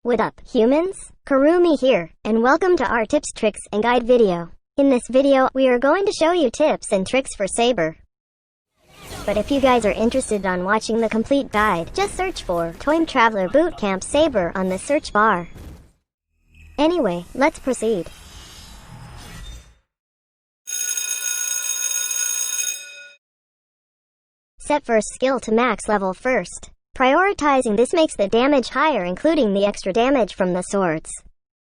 What up, humans? Kurumi here, and welcome to our tips, tricks, and guide video. In this video, we are going to show you tips and tricks for Saber. But if you guys are interested on watching the complete guide, just search for Time Traveler Bootcamp Saber on the search bar. Anyway, let's proceed. Set first skill to max level first. Prioritizing this makes the damage higher, including the extra damage from the swords.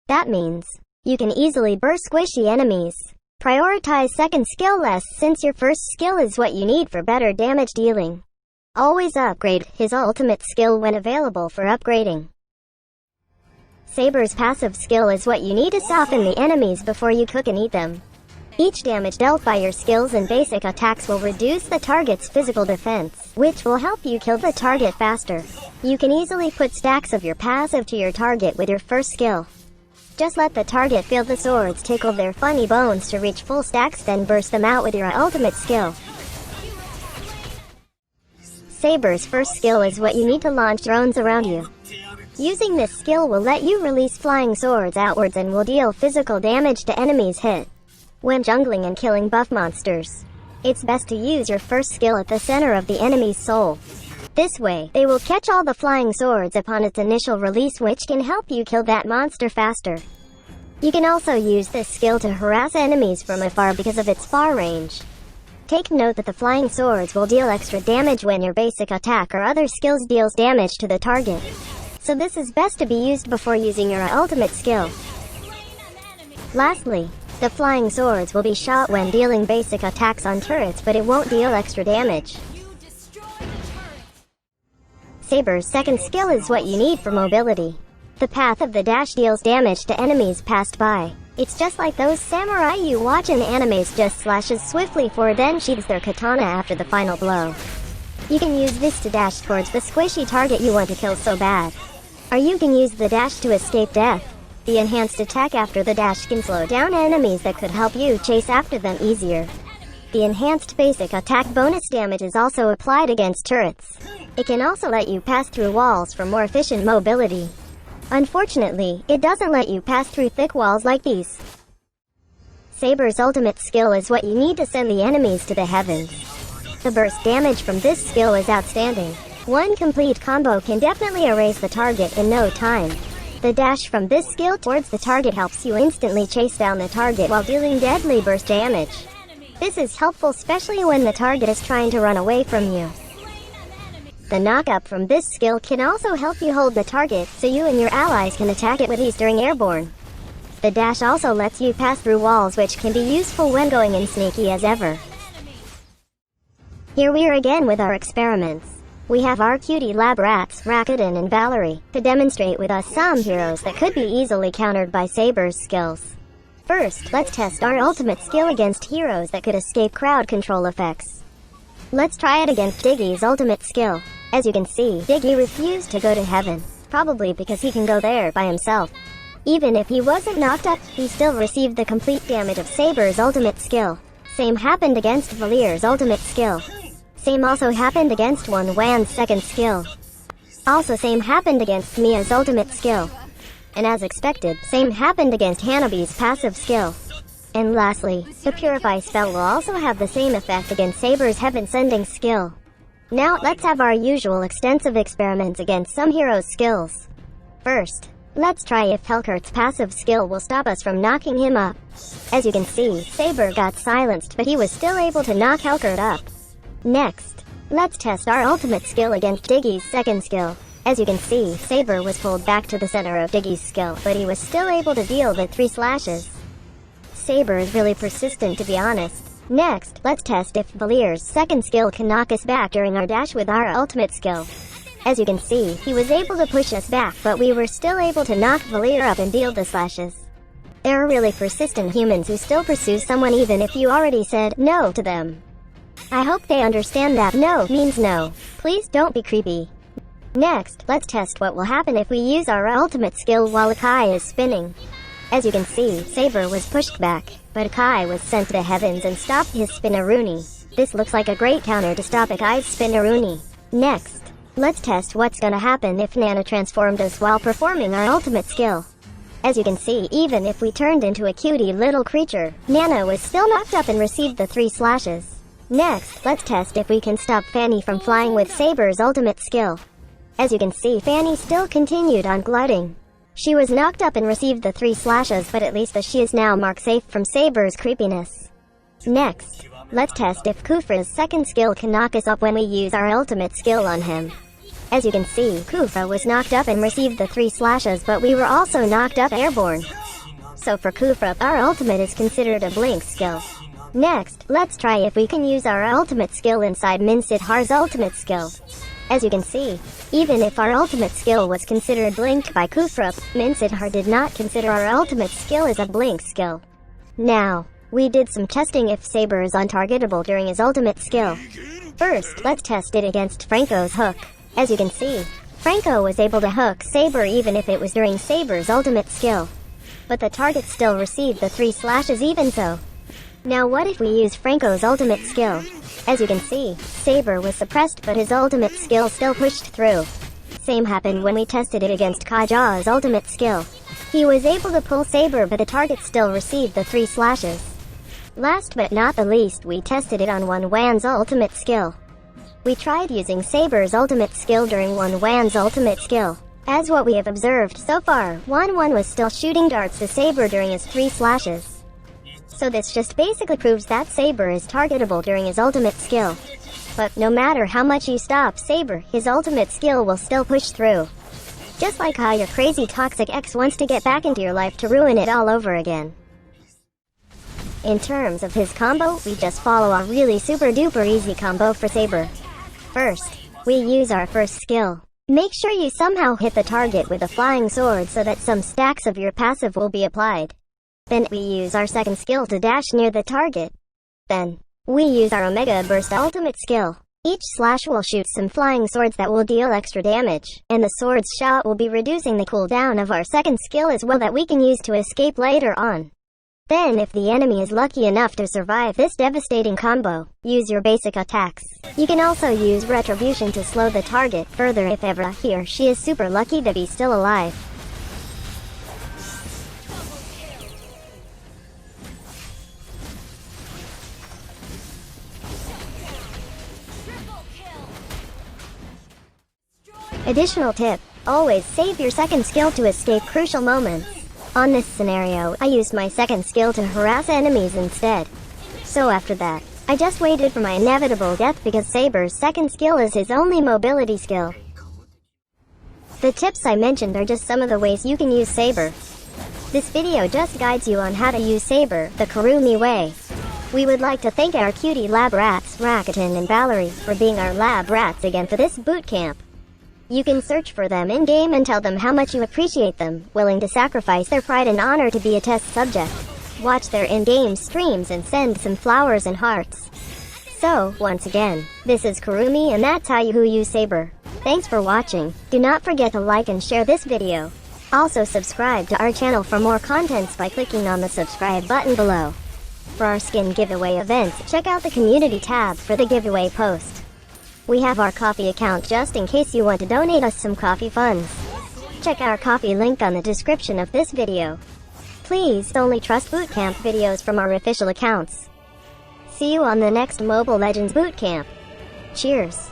That means you can easily burst squishy enemies. Prioritize second skill less since your first skill is what you need for better damage dealing. Always upgrade his ultimate skill when available for upgrading. Saber's passive skill is what you need to soften the enemies before you cook and eat them. Each damage dealt by your skills and basic attacks will reduce the target's physical defense, which will help you kill the target faster. You can easily put stacks of your passive to your target with your first skill. Just let the target feel the swords tickle their funny bones to reach full stacks, then burst them out with your ultimate skill. Saber's first skill is what you need to launch drones around you. Using this skill will let you release flying swords outwards and will deal physical damage to enemies hit. When jungling and killing buff monsters, it's best to use your first skill at the center of the enemy's soul. This way, they will catch all the flying swords upon its initial release, which can help you kill that monster faster. You can also use this skill to harass enemies from afar because of its far range. Take note that the flying swords will deal extra damage when your basic attack or other skills deals damage to the target. So this is best to be used before using your ultimate skill. Lastly, the flying swords will be shot when dealing basic attacks on turrets, but it won't deal extra damage. Saber's second skill is what you need for mobility. The path of the dash deals damage to enemies passed by. It's just like those samurai you watch in animes, just slashes swiftly forward then sheathes their katana after the final blow. You can use this to dash towards the squishy target you want to kill so bad. Or you can use the dash to escape death. The enhanced attack after the dash can slow down enemies that could help you chase after them easier. The enhanced basic attack bonus damage is also applied against turrets. It can also let you pass through walls for more efficient mobility. Unfortunately, it doesn't let you pass through thick walls like these. Saber's ultimate skill is what you need to send the enemies to the heavens. The burst damage from this skill is outstanding. One complete combo can definitely erase the target in no time. The dash from this skill towards the target helps you instantly chase down the target while dealing deadly burst damage. This is helpful especially when the target is trying to run away from you. The knock-up from this skill can also help you hold the target so you and your allies can attack it with ease during airborne. The dash also lets you pass through walls, which can be useful when going in sneaky as ever. Here we are again with our experiments. We have our cutie lab rats, Rakuten and Valerie, to demonstrate with us some heroes that could be easily countered by Saber's skills. First, let's test our ultimate skill against heroes that could escape crowd control effects. Let's try it against Diggy's ultimate skill. As you can see, Diggy refused to go to heaven, probably because he can go there by himself. Even if he wasn't knocked up, he still received the complete damage of Saber's ultimate skill. Same happened against Valir's ultimate skill. Same also happened against Wan's second skill. Also same happened against Mia's ultimate skill. And as expected, same happened against Hanabi's passive skill. And lastly, the Purify spell will also have the same effect against Saber's heaven-sending skill. Now, let's have our usual extensive experiments against some heroes' skills. First, let's try if Helkurt's passive skill will stop us from knocking him up. As you can see, Saber got silenced, but he was still able to knock Helkurt up. Next, let's test our ultimate skill against Diggy's second skill. As you can see, Saber was pulled back to the center of Diggy's skill, but he was still able to deal the 3 slashes. Saber is really persistent, to be honest. Next, let's test if Valir's second skill can knock us back during our dash with our ultimate skill. As you can see, he was able to push us back, but we were still able to knock Valir up and deal the slashes. There are really persistent humans who still pursue someone even if you already said no to them. I hope they understand that no means no. Please don't be creepy. Next, let's test what will happen if we use our ultimate skill while Akai is spinning. As you can see, Saber was pushed back, but Akai was sent to the heavens and stopped his spinaroonie. This looks like a great counter to stop Akai's spinaroonie. Next, Let's test what's gonna happen if Nana transformed us while performing our ultimate skill. As you can see, even if we turned into a cutie little creature, Nana was still knocked up and received the 3 slashes. Next, let's test if we can stop Fanny from flying with Saber's ultimate skill. As you can see, Fanny still continued on gliding. She was knocked up and received the 3 slashes, but at least she is now marked safe from Saber's creepiness. Next, let's test if Kufra's second skill can knock us up when we use our ultimate skill on him. As you can see, Kufra was knocked up and received the 3 slashes, but we were also knocked up airborne. So for Kufra, our ultimate is considered a blink skill. Next, let's try if we can use our ultimate skill inside Mincidhar's ultimate skill. As you can see, even if our ultimate skill was considered blink by Kufra, Mincidhar did not consider our ultimate skill as a blink skill. Now, we did some testing if Saber is untargetable during his ultimate skill. First, let's test it against Franco's hook. As you can see, Franco was able to hook Saber even if it was during Saber's ultimate skill. But the target still received the 3 slashes even so. Now what if we use Franco's ultimate skill? As you can see, Saber was suppressed but his ultimate skill still pushed through. Same happened when we tested it against Kaja's ultimate skill. He was able to pull Saber but the target still received the 3 slashes. Last but not the least, we tested it on Wan's ultimate skill. We tried using Saber's ultimate skill during Wan's ultimate skill. As what we have observed so far, Wan was still shooting darts to Saber during his 3 slashes. So this just basically proves that Saber is targetable during his ultimate skill. But no matter how much you stop Saber, his ultimate skill will still push through. Just like how your crazy toxic ex wants to get back into your life to ruin it all over again. In terms of his combo, we just follow a really super duper easy combo for Saber. First, we use our first skill. Make sure you somehow hit the target with a flying sword so that some stacks of your passive will be applied. Then we use our second skill to dash near the target. Then, we use our Omega Burst ultimate skill. Each slash will shoot some flying swords that will deal extra damage, and the sword's shot will be reducing the cooldown of our second skill as well that we can use to escape later on. Then if the enemy is lucky enough to survive this devastating combo, use your basic attacks. You can also use Retribution to slow the target further if ever he or she is super lucky to be still alive. Additional tip, always save your second skill to escape crucial moments. On this scenario, I used my second skill to harass enemies instead. So after that, I just waited for my inevitable death because Saber's second skill is his only mobility skill. The tips I mentioned are just some of the ways you can use Saber. This video just guides you on how to use Saber the Kurumi way. We would like to thank our cutie lab rats, Rakuten and Valerie, for being our lab rats again for this boot camp. You can search for them in-game and tell them how much you appreciate them, willing to sacrifice their pride and honor to be a test subject. Watch their in-game streams and send some flowers and hearts. So, once again, this is Kurumi and that's how you use Saber. Thanks for watching. Do not forget to like and share this video. Also subscribe to our channel for more contents by clicking on the subscribe button below. For our skin giveaway events, check out the community tab for the giveaway post. We have our Ko-fi account just in case you want to donate us some Ko-fi funds. Check our Ko-fi link on the description of this video. Please only trust bootcamp videos from our official accounts. See you on the next Mobile Legends bootcamp. Cheers.